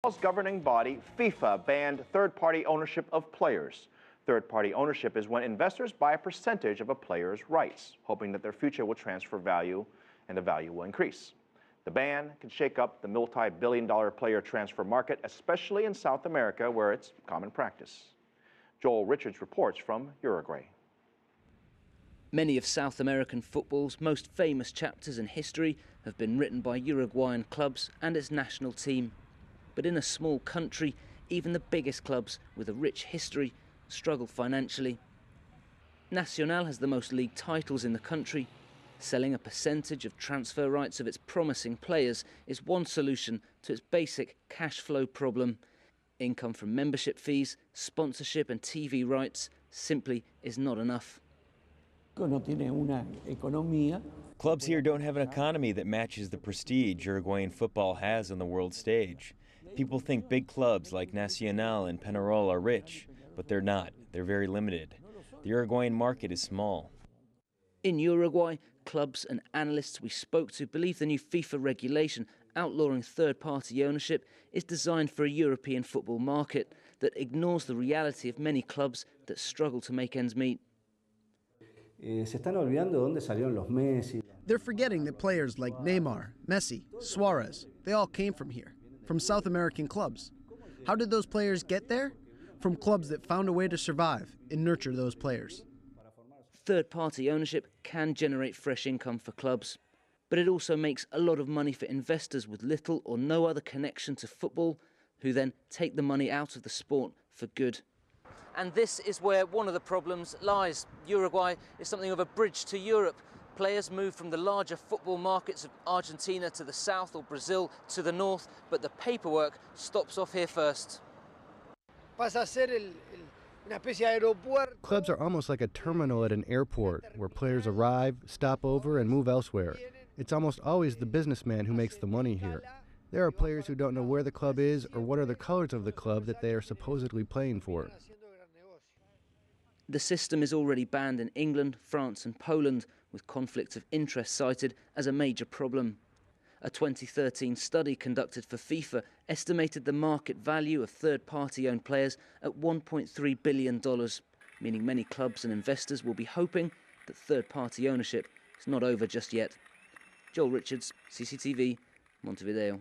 Governing body FIFA banned third-party ownership of players. Third-party ownership is when investors buy a percentage of a player's rights, hoping that their future will transfer value and the value will increase. The ban can shake up the multi-billion-dollar player transfer market, especially in South America, where it's common practice. Joel Richards reports from Uruguay. Many of South American football's most famous chapters in history have been written by Uruguayan clubs and its national team. But in a small country, even the biggest clubs with a rich history struggle financially. Nacional has the most league titles in the country. Selling a percentage of transfer rights of its promising players is one solution to its basic cash flow problem. Income from membership fees, sponsorship and TV rights simply is not enough. Clubs here don't have an economy that matches the prestige Uruguayan football has on the world stage. People think big clubs like Nacional and Peñarol are rich, but they're not. They're very limited. The Uruguayan market is small. In Uruguay, clubs and analysts we spoke to believe the new FIFA regulation outlawing third-party ownership is designed for a European football market that ignores the reality of many clubs that struggle to make ends meet. They're forgetting that players like Neymar, Messi, Suarez, they all came from here, from South American clubs. How did those players get there? From clubs that found a way to survive and nurture those players. Third-party ownership can generate fresh income for clubs, but it also makes a lot of money for investors with little or no other connection to football, who then take the money out of the sport for good. And this is where one of the problems lies. Uruguay is something of a bridge to Europe. Players move from the larger football markets of Argentina to the south or Brazil to the north, but the paperwork stops off here first. Clubs are almost like a terminal at an airport where players arrive, stop over, and move elsewhere. It's almost always the businessman who makes the money here. There are players who don't know where the club is or what are the colors of the club that they are supposedly playing for. The system is already banned in England, France and Poland, with conflicts of interest cited as a major problem. A 2013 study conducted for FIFA estimated the market value of third-party owned players at $1.3 billion, meaning many clubs and investors will be hoping that third-party ownership is not over just yet. Joel Richards, CCTV, Montevideo.